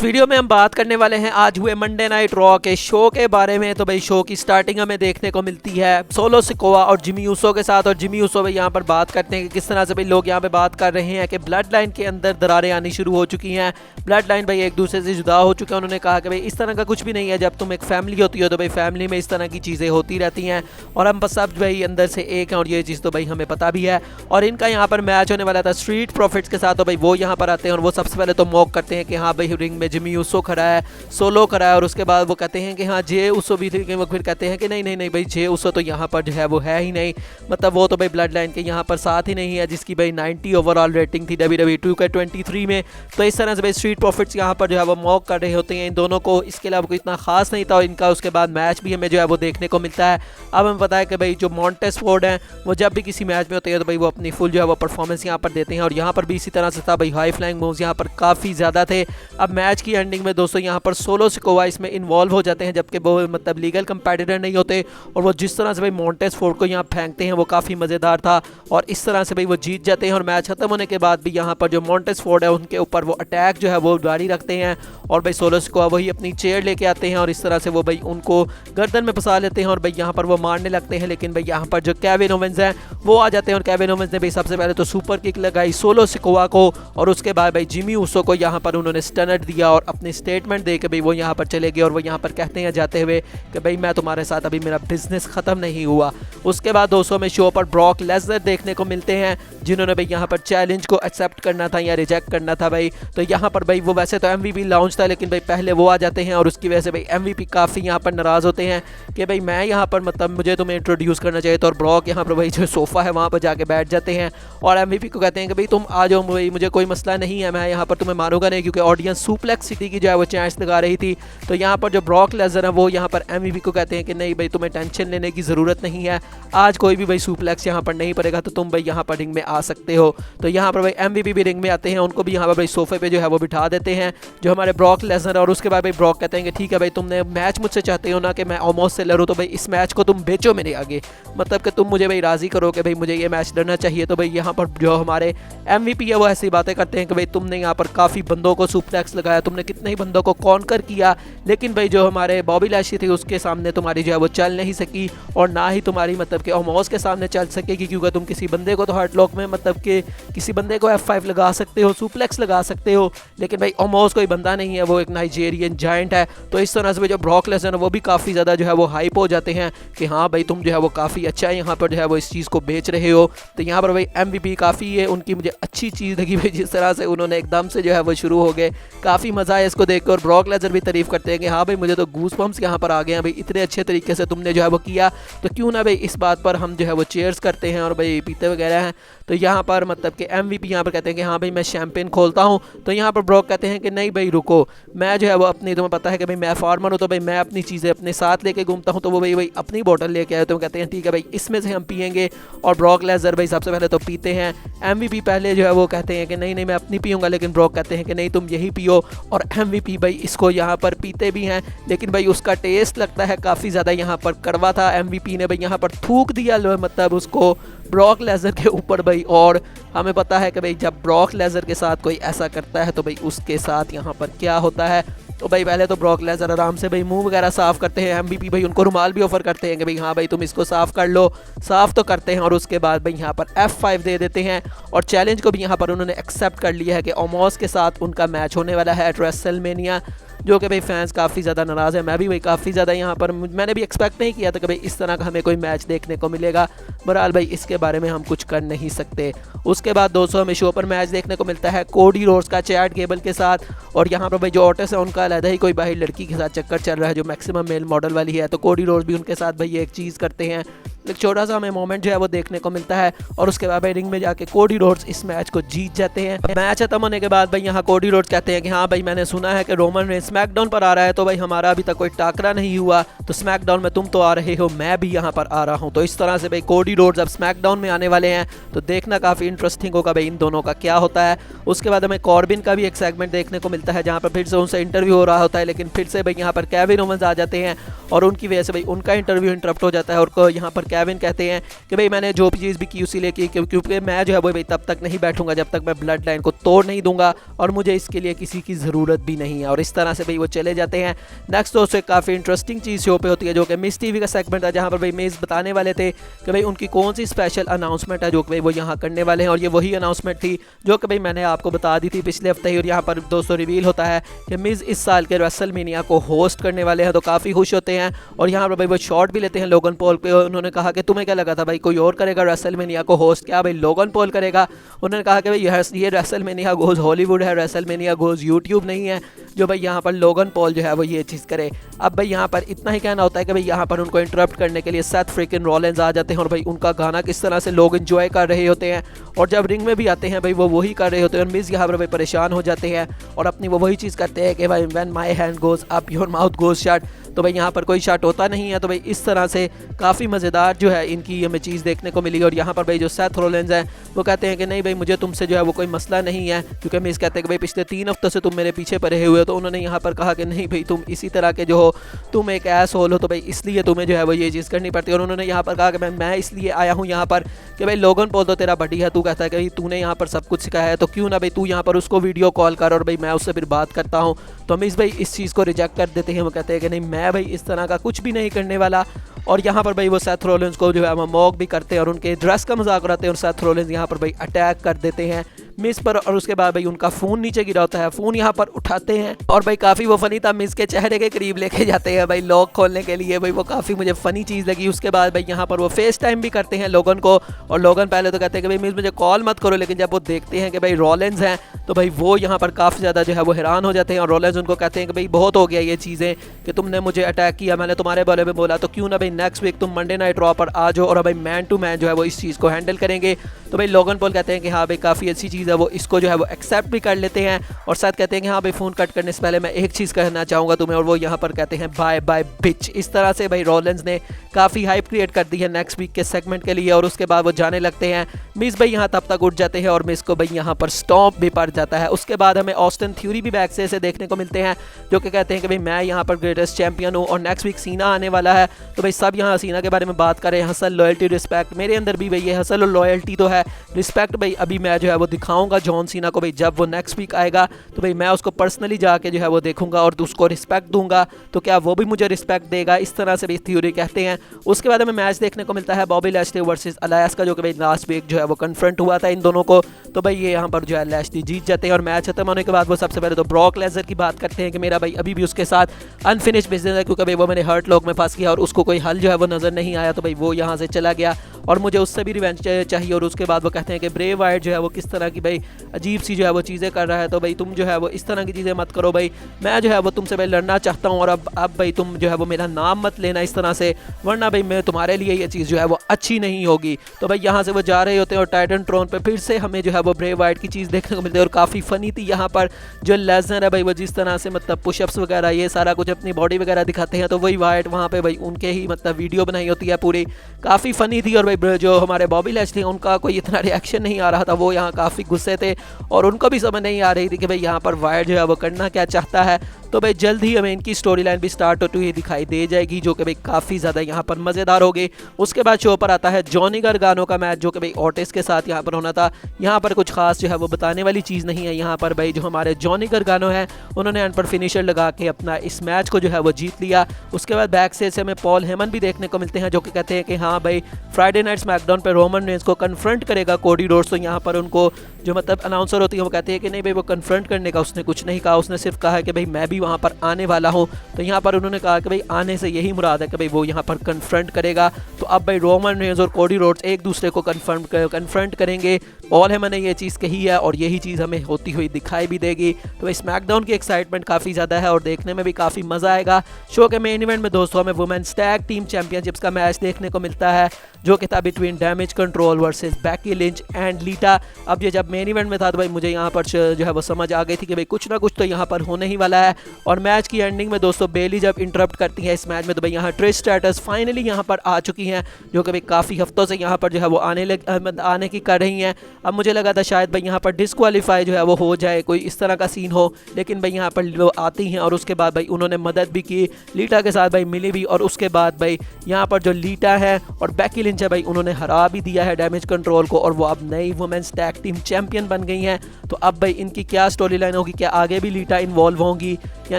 इस वीडियो में हम बात करने वाले हैं आज हुए मंडे नाइट रॉ के शो के बारे में। तो भाई शो की स्टार्टिंग हमें देखने को मिलती है सोलो सिकोआ और जिमी ऊसो के साथ। और जिमी ऊसो भाई यहाँ पर बात करते हैं कि किस तरह से भाई लोग यहाँ पे बात कर रहे हैं कि ब्लड लाइन के अंदर दरारें आनी शुरू हो चुकी हैं, ब्लड लाइन भाई एक दूसरे से जुदा हो चुके हैं। उन्होंने कहा कि भाई इस तरह का कुछ भी नहीं है, जब तुम एक फैमिली होती हो तो भाई फैमिली में इस तरह की चीज़ें होती रहती हैं और हम बस सब भाई अंदर से एक हैं और ये चीज़ तो भाई हमें पता भी है। और इनका यहाँ पर मैच होने वाला था स्ट्रीट प्रॉफिट्स के साथ। तो भाई वो यहाँ पर आते हैं और वो सबसे पहले तो मॉक करते हैं कि हाँ भाई रिंग में जिमी ऊसो खड़ा है, सोलो खड़ा है। और उसके बाद वो कहते हैं कि हाँ जे ऊसो भी थे, वो फिर कहते हैं कि नहीं नहीं नहीं भाई जे ऊसो तो यहाँ पर जो है वो है ही नहीं, मतलब वो तो भाई ब्लड लाइन के यहाँ पर साथ ही नहीं है, जिसकी भाई 90 ओवरऑल रेटिंग थी WWE 2K23 में। तो इस तरह से भाई स्ट्रीट प्रॉफिट्स यहाँ पर जो है वो मॉक कर रहे होते हैं इन दोनों को। इसके अलावा कोई इतना खास नहीं था और इनका उसके बाद मैच भी हमें जो है वो देखने को मिलता है। अब हमें पता है कि भाई जो मॉन्टेस फोर्ड हैं वो जब भी किसी मैच में होते हैं तो भाई वो अपनी फुल जो है वो परफॉर्मेंस यहाँ पर देते हैं और यहाँ पर भी इसी तरह से था भाई, हाई फ्लाइंग मूव्स यहाँ पर काफ़ी ज़्यादा थे। अब मैच की एंडिंग में दोस्तों यहाँ पर सोलो सिकोआ इसमें इन्वॉल्व हो जाते हैं, जबकि वो मतलब लीगल कंपेटिटर नहीं होते। और वो जिस तरह से भाई मॉन्टेस फोर्ड को यहाँ फेंकते हैं वो काफ़ी मज़ेदार था और इस तरह से भाई वो जीत जाते हैं। और मैच खत्म होने के बाद भी यहाँ पर जो मॉन्टेस फोर्ड है उनके ऊपर वो अटैक जो है वो जारी रखते हैं और भाई सोलो सिकोआ वही अपनी चेयर लेके आते हैं और इस तरह से वो भाई उनको गर्दन में फंसा लेते हैं और भाई यहाँ पर वो मारने लगते हैं। लेकिन भाई यहाँ पर जो केविन ओवेंस हैं वो आ जाते हैं और केविन ओवेंस ने भाई सबसे पहले तो सुपर किक लगाई सोलो सिकोआ को और उसके बाद भाई जिमी ऊसो को यहाँ पर उन्होंने स्टनर दिया और अपनी स्टेटमेंट दे के भाई वो यहाँ पर चले गए। और वो यहाँ पर कहते हैं जाते हुए कि भाई मैं तुम्हारे साथ अभी मेरा बिजनेस ख़त्म नहीं हुआ। उसके बाद दोस्तों में शो पर ब्रॉक लेसनर देखने को मिलते हैं जिन्होंने भाई यहाँ पर चैलेंज को एक्सेप्ट करना था या रिजेक्ट करना था भाई। तो यहाँ पर भाई वो वैसे तो MVP लॉन्च था लेकिन भाई पहले वो आ जाते हैं और उसकी वजह से भाई MVP काफ़ी यहाँ पर नाराज़ होते हैं कि भाई मैं यहाँ पर मतलब मुझे तुम्हें इंट्रोड्यूस करना चाहिए। तो और ब्रॉक यहाँ पर भाई जो सोफ़ा है वहाँ पर जाके बैठ जाते हैं और MVP को कहते हैं कि भाई तुम आ जाओ, भाई मुझे कोई मसला नहीं है, मैं यहाँ पर तुम्हें मारूंगा नहीं, क्योंकि ऑडियंस सुप्लेक्स सिटी की जो है वो चांस लगा रही थी। तो यहाँ पर जो ब्रॉक लेसनर है वो यहाँ पर MVP को कहते हैं कि नहीं भाई तुम्हें टेंशन लेने की ज़रूरत नहीं है, आज कोई भी भाई सुप्लेक्स यहाँ पर नहीं पड़ेगा, तो तुम भाई यहाँ पर रिंग में आ सकते हो। तो यहाँ पर भाई MVP भी रिंग में आते हैं, उनको भी यहाँ पर भाई सोफे पे जो है वो बिठा देते हैं जो हमारे ब्रॉक लेसनर। और उसके बाद भाई ब्रॉक कहते हैं कि ठीक है भाई तुमने मैच मुझसे चाहते हो ना कि मैं ऑलमोस्ट से लड़ूँ, तो भाई इस मैच को तुम बेचो मेरे आगे, मतलब कि तुम मुझे भाई राज़ी करो कि भाई मुझे ये मैच लड़ना चाहिए। तो भाई यहाँ पर जो हमारे MVP है वो ऐसी बातें करते हैं कि भाई तुमने यहाँ पर काफ़ी बंदों को सुप्लेक्स लगाया, तुमने कितने ही बंदों को कॉन्कर किया, लेकिन भाई जो हमारे बॉबी लैशली थी उसके सामने तुम्हारी जो है वो चल नहीं सकी और ना ही तुम्हारी मतलब कि ओमोस के सामने चल सकेगी, क्योंकि तुम किसी बंदे को तो हार्ट लॉक में मतलब कि किसी बंदे को F5 लगा सकते हो, सुप्लेक्स लगा सकते हो, लेकिन भाई ओमोस कोई बंदा नहीं है, वो एक नाइजेरियन जायंट है। तो इस तरह से जो ब्रॉक लेसनर वो भी काफ़ी ज़्यादा जो है वो हाइप हो जाते हैं कि हाँ भाई तुम जो है वो काफ़ी अच्छा है, यहाँ पर जो है वो इस चीज़ को बेच रहे हो। तो यहाँ पर भाई MVP काफ़ी है उनकी, मुझे अच्छी चीज़ लगी भाई जिस तरह से उन्होंने एकदम से जो है वो शुरू हो गए, काफ़ी मज़ा आया इसको देख कर। और ब्रॉक लेसनर भी तारीफ़ करते हैं कि हाँ भाई मुझे तो गूस बम्स यहाँ पर आ गए हैं भाई, इतने अच्छे तरीके से तुमने जो है वो किया, तो क्यों ना भाई इस बात पर हम जो है वो चेयर्स करते हैं और भाई पीते वगैरह हैं। तो यहाँ पर मतलब कि MVP यहाँ पर कहते हैं कि हाँ भाई मैं शैम्पेन खोलता हूँ। तो यहाँ पर ब्रॉक कहते हैं कि नहीं भाई रुको, मैं जो है वो अपनी, तुम्हें पता है कि भाई मैं फार्मर हूँ तो भाई मैं अपनी चीज़ें अपने साथ लेके घूमता हूँ, तो वो भाई अपनी बोतल लेके आए। तो कहते हैं ठीक है भाई इसमें से हम पियेंगे और ब्रॉक लेसनर भाई सबसे पहले तो पीते हैं। MVP पहले जो है वो कहते हैं कि नहीं नहीं मैं अपनी पीऊँगा, लेकिन ब्रॉक कहते हैं कि नहीं तुम यही पियो। और MVP भाई इसको यहाँ पर पीते भी हैं, लेकिन भाई उसका टेस्ट लगता है काफ़ी ज़्यादा यहाँ पर कड़वा था। MVP ने भाई यहाँ पर थूक दिया मतलब उसको ब्रॉक लेसनर के ऊपर भाई। और हमें पता है कि भाई जब ब्रॉक लेसनर के साथ कोई ऐसा करता है तो भाई उसके साथ यहाँ पर क्या होता है। तो भाई पहले तो ब्रॉक लेसनर आराम से भाई मुंह वगैरह साफ़ करते हैं, MVP भाई उनको रुमाल भी ऑफर करते हैं कि भाई हाँ भाई तुम इसको साफ़ कर लो, साफ़ तो करते हैं। और उसके बाद भाई यहाँ पर F5 दे देते हैं और चैलेंज को भी यहाँ पर उन्होंने एक्सेप्ट कर लिया है कि ओमोस के साथ उनका मैच होने वाला है एट रेसलमेनिया, जो कि भाई फैंस काफ़ी ज़्यादा नाराज़ है। मैं भी भाई काफ़ी ज़्यादा यहाँ पर मैंने भी एक्सपेक्ट नहीं किया था कि भाई इस तरह का हमें कोई मैच देखने को मिलेगा। बहरहाल भाई इसके बारे में हम कुछ कर नहीं सकते। उसके बाद दोस्तों हमें शो पर मैच देखने को मिलता है कोडी रोड्स का चैट गेबल के साथ। और यहाँ पर भाई जो ऑटस है उनका अलग ही कोई भाई लड़की के साथ चक्कर चल रहा है जो मैक्सिमम मेल मॉडल वाली है। तो कोडी रोड्स भी उनके साथ भाई एक चीज़ करते हैं, एक छोटा सा हमें मोमेंट जो है वो देखने को मिलता है और उसके बाद भाई रिंग में जाके कोडी रोड्स इस मैच को जीत जाते हैं। मैच खत्म होने के बाद भाई यहाँ कोडी रोड्स कहते हैं कि हाँ भाई मैंने सुना है कि रोमन रेंस स्मैकडाउन पर आ रहा है, तो भाई हमारा अभी तक कोई टाकरा नहीं हुआ, तो स्मैकडाउन में तुम तो आ रहे हो, मैं भी यहाँ पर आ रहा हूँ। तो इस तरह से भाई कोडी रोड्स अब स्मैकडाउन में आने वाले हैं, तो देखना काफ़ी इंटरेस्टिंग होगा भाई इन दोनों का क्या होता है। उसके बाद हमें कॉर्बिन का भी एक सेगमेंट देखने को मिलता है जहाँ पर फिर से उनसे इंटरव्यू हो रहा होता है, लेकिन फिर से भाई यहाँ पर केविन ओवेंस आ जाते हैं और उनकी वजह से भाई उनका इंटरव्यू इंटरप्ट हो जाता है और यहाँ पर केविन कहते हैं कि भाई मैंने जो भी चीज़ भी की उसी लिए की, क्योंकि मैं जो है वो भाई तब तक नहीं बैठूंगा जब तक मैं ब्लड लाइन को तोड़ नहीं दूंगा और मुझे इसके लिए किसी की ज़रूरत भी नहीं है। और इस तरह से भाई वो चले जाते हैं। नेक्स्ट दोस्तों एक काफ़ी इंटरेस्टिंग चीज़ शो पे होती है जो कि मिस टीवी का सेगमेंट था, जहाँ पर भाई मिस बताने वाले थे कि भाई उनकी कौन सी स्पेशल अनाउंसमेंट है जो कि भाई वो यहाँ करने वाले हैं। और ये वही अनाउंसमेंट थी जो कि भाई मैंने आपको बता दी थी पिछले हफ्ते ही। और यहाँ पर दोस्तों रिवील होता है कि मिस इस साल के रेसलमेनिया को होस्ट करने वाले हैं, तो काफ़ी खुश होते हैं। और यहाँ पर भाई वो शॉट भी लेते हैं लोगन पॉल पे। उन्होंने कहा कि तुम्हें क्या लगा था भाई कोई और करेगा रेसलमेनिया को होस्ट, क्या भाई लोगन पॉल करेगा? उन्होंने कहा कि भाई ये रेसलमेनिया गोज हॉलीवुड है, रेसलमेनिया गोज यूट्यूब नहीं है जो भाई यहाँ पर लोगन पॉल जो है वो ये चीज़ करे। अब भाई यहाँ पर इतना ही कहना होता है कि भाई यहाँ पर उनको इंटरप्ट करने के लिए सेथ फ्रिकिन रॉलिंस आ जाते हैं और भाई उनका गाना किस तरह से लोग एंजॉय कर रहे होते हैं। और जब रिंग में भी आते हैं भाई वो वही कर रहे होते हैं और मिस यहाँ पर भाई परेशान हो जाते हैं और अपनी वो वही चीज़ करते हैं कि भाई when my hand goes up your mouth goes shut. तो भाई यहाँ पर कोई शॉट होता नहीं है। तो भाई इस तरह से काफ़ी मज़ेदार जो है इनकी हमें चीज़ देखने को मिली। और यहाँ पर भाई जो सेथ रॉलिंस हैं वो कहते हैं कि नहीं भाई मुझे तुमसे जो है वो कोई मसला नहीं है, क्योंकि मिस कहते हैं कि भाई पिछले 3 हफ्तों से तुम मेरे पीछे पड़े हुए हो। तो उन्होंने यहाँ पर कहा कि नहीं भाई तुम इसी तरह के जो हो, तुम एक ऐस होल हो, तो भाई इसलिए तुम्हें जो है वो ये चीज़ करनी पड़ती है। और उन्होंने यहाँ पर कहा कि मैं इसलिए आया हूँ यहाँ पर कि भाई लोगन पॉल तो तेरा बड़ी है, तू कहता है कि भाई तूने यहाँ पर सब कुछ सिखाया है तो क्यों ना भाई तू यहाँ पर उसको वीडियो कॉल कर और भाई मैं उससे फिर बात करता हूँ। तो मिस भाई इस चीज़ को रिजेक्ट कर देते हैं। वो कहते हैं कि नहीं मैं भाई इस तरह का कुछ भी नहीं करने वाला। और यहाँ पर भाई वो सेथ रॉलिंस को जो है वो मॉक भी करते हैं और उनके ड्रेस का मजाक उड़ाते हैं और सेथ रॉलिंस यहाँ पर भाई अटैक कर देते हैं मिस पर। और उसके बाद भाई उनका फ़ोन नीचे गिरा होता है, फ़ोन यहाँ पर उठाते हैं और भाई काफ़ी वो फ़नी था, मिस के चेहरे के करीब लेके जाते हैं भाई लॉक खोलने के लिए। भाई वो काफ़ी मुझे फ़नी चीज़ लगी। उसके बाद भाई यहाँ पर वो फेस टाइम भी करते हैं लोगन को। और लोगन पहले तो कहते हैं कि भाई मिस मुझे कॉल मत करो, लेकिन जब वो देखते हैं कि भाई रॉलिंस हैं तो भाई वो यहाँ पर काफ़ी ज़्यादा जो है वो हैरान हो जाते हैं। और रॉलिंस उनको कहते हैं कि भाई बहुत हो गया ये चीज़ें कि तुमने मुझे अटैक किया, मैंने तुम्हारे बारे में बोला, तो क्यों ना भाई नेक्स्ट वीक तुम मंडे नाइट रॉ पर आ जाओ और भाई मैन टू मैन जो है वो इस चीज़ को हैंडल करेंगे। तो भाई लोगन पॉल कहते हैं कि हाँ भाई काफ़ी अच्छी चीज़ है, वो इसको जो है वो एक्सेप्ट भी कर लेते हैं। और साथ कहते हैं कि हाँ भाई फ़ोन कट करने से पहले मैं एक चीज़ कहना चाहूँगा तुम्हें, और वो यहाँ पर कहते हैं बाय बाय बिच। इस तरह से भाई रॉलिंस ने काफ़ी हाइप क्रिएट कर दी है नेक्स्ट वीक के सेगमेंट के लिए। और उसके बाद वो जाने लगते हैं। मिस भाई यहाँ तब तक उठ जाते हैं और मिस को भाई यहाँ पर स्टॉम्प भी पड़ जाता है। उसके बाद हमें ऑस्टिन थ्योरी भी बैक से देखने को मिलते हैं जो कि कहते हैं कि भाई मैं यहाँ पर ग्रेटेस्ट चैंपियन हूँ और नेक्स्ट वीक सीना आने वाला है। तो भाई सब यहाँ सीना के बारे में बात कर रहे हैं, हसल लॉयल्टी रिस्पेक्ट। मेरे अंदर भी भाई ये हसल और लॉयल्टी तो है, रिस्पेक्ट भाई अभी मैं जो है वो दिखाऊंगा जॉन सीना को। भाई जब वो नेक्स्ट वीक आएगा तो भाई मैं उसको पर्सनली जाके जो है वो देखूंगा और उसको रिस्पेक्ट दूंगा, तो क्या वो भी मुझे रिस्पेक्ट देगा। इस तरह से भी थ्योरी कहते हैं। उसके बाद हमें मैच देखने को मिलता है बॉबी लैशली वर्सेस अलायस का, जो कि भाई लास्ट वीक जो है वो कन्फ्रंट हुआ था इन दोनों को। तो भाई ये यहाँ पर जो है लैशली जीत जाते हैं। और मैच खत्म होने के बाद वो सबसे पहले तो ब्रॉक लेसनर की बात करते हैं कि मेरा भाई अभी भी उसके साथ अनफिनिश बिजनेस है, क्योंकि भाई वो मैंने हर्ट लॉक में फंस गया और उसको कोई हल जो है वो नज़र नहीं आया। तो भाई वो यहाँ से चला गया और मुझे उससे भी रिवेंज चाहिए। और उसके बाद वो कहते हैं कि ब्रे वाइट जो है वो किस तरह की भाई अजीब सी जो है वो चीज़ें कर रहा है, तो भाई तुम जो है वो इस तरह की चीज़ें मत करो भाई, मैं जो है वो तुमसे भाई लड़ना चाहता हूँ और अब भाई तुम जो है वो मेरा नाम मत लेना इस तरह से, वरना भाई मैं तुम्हारे लिए ये चीज़ जो है वो अच्छी नहीं होगी। तो भाई यहाँ से वो जा रहे होते हैं और टाइटन ट्रोन पे फिर से हमें जो है वो ब्रे वाइट की चीज़ देखने को मिलती है। और काफ़ी फ़नी थी यहाँ पर जो लेसनर है भाई वो जिस तरह से मतलब पुशअप्स वगैरह ये सारा कुछ अपनी बॉडी वगैरह दिखाते हैं, तो वही वाइट वहाँ पे भाई उनके ही मतलब वीडियो बनाई होती है पूरी, काफ़ी फ़नी थी। और भाई जो हमारे बॉबी लैशली उनका कोई इतना रिएक्शन नहीं आ रहा था, वो यहाँ काफ़ी गुस्से थे और उनको भी समझ नहीं आ रही थी कि भाई यहाँ पर वाइट जो है वो करना क्या चाहता है। तो भाई जल्द ही हमें इनकी स्टोरी लाइन भी स्टार्ट होती हुई दिखाई दे जाएगी, जो कि भाई काफ़ी ज़्यादा यहाँ पर मज़ेदार होगी। उसके बाद शो पर आता है जॉनी गार्गानो का मैच, जो कि भाई ऑटिस के साथ यहाँ पर होना था। यहाँ पर कुछ खास जो है वो बताने वाली चीज़ नहीं है। यहाँ पर भाई जो हमारे जॉनी गार्गानो है उन्होंने एंड पर फिनिशर लगा के अपना इस मैच को जो है वो जीत लिया। उसके बाद बैक से हमें पॉल हेमन भी देखने को मिलते हैं, जो कि कहते हैं कि हाँ भाई फ्राइडे नाइट स्मैकडाउन पर रोमन रेंज को कन्फ्रंट करेगा कोडी रोड्स। तो यहाँ पर उनको जो मतलब अनाउंसर होती है वो कहते हैं कि नहीं भाई वो कन्फ्रंट करने का उसने कुछ नहीं कहा, उसने सिर्फ कहा है कि भाई मैं भी वहाँ पर आने वाला हूँ। तो यहाँ पर उन्होंने कहा कि भाई आने से यही मुराद है कि भाई वो यहाँ पर कन्फ्रंट करेगा। तो अब भाई रोमन रेंज और कोडी रोड्स एक दूसरे को कन्फ्रंट करेंगे। पॉल हेमन ने ये चीज़ कही है और यही चीज़ हमें होती हुई दिखाई भी देगी। तो भाई स्मैकडाउन की एक्साइटमेंट काफ़ी ज़्यादा है और देखने में भी काफ़ी मज़ा आएगा। शो के मेन इवेंट में दोस्तों हमें वुमेन्स टैग टीम चैंपियनशिप्स का मैच देखने को मिलता है, जो कि था between damage control versus Becky Lynch and लीटा। अब ये जब मेन इवेंट में था तो भाई मुझे यहाँ पर जो है वो समझ आ गई थी कि भाई कुछ ना कुछ तो यहाँ पर होने ही वाला है। और मैच की एंडिंग में दोस्तों बेली जब इंटरप्ट करती है इस मैच में, तो भाई यहाँ ट्रिश स्ट्रैटस फाइनली यहाँ पर आ चुकी हैं, जो कि भाई काफ़ी हफ्तों से यहाँ पर जो है वो आने की कर रही हैं। अब मुझे लगा था शायद भाई यहाँ पर डिस्क्वालीफाई जो है वो हो जाए, कोई इस तरह का सीन हो, लेकिन भाई यहाँ पर लोग आती हैं और उसके बाद भाई उन्होंने मदद भी की, लीटा के साथ भाई मिली भी, और उसके बाद भाई यहाँ पर जो लीटा है और बेकी लिंच है भाई उन्होंने हरा भी दिया है डैमेज कंट्रोल को, और वो अब नई वुमेन्स टैग टीम चैंपियन बन गई हैं। तो अब भाई इनकी क्या स्टोरी लाइन होगी, क्या आगे भी लीटा इन्वॉल्व होंगी या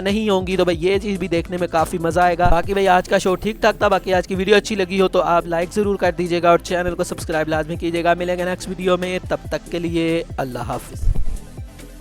नहीं होंगी, तो भाई ये चीज़ भी देखने में काफ़ी मज़ा आएगा। बाकी भाई आज का शो ठीक ठाक था, बाकी आज की वीडियो अच्छी लगी हो तो आप लाइक ज़रूर कर दीजिएगा और चैनल को सब्सक्राइब लाजमी कीजिएगा। मिलेंगे नेक्स्ट वीडियो में, तब तक के लिए अल्लाह हाफिज़।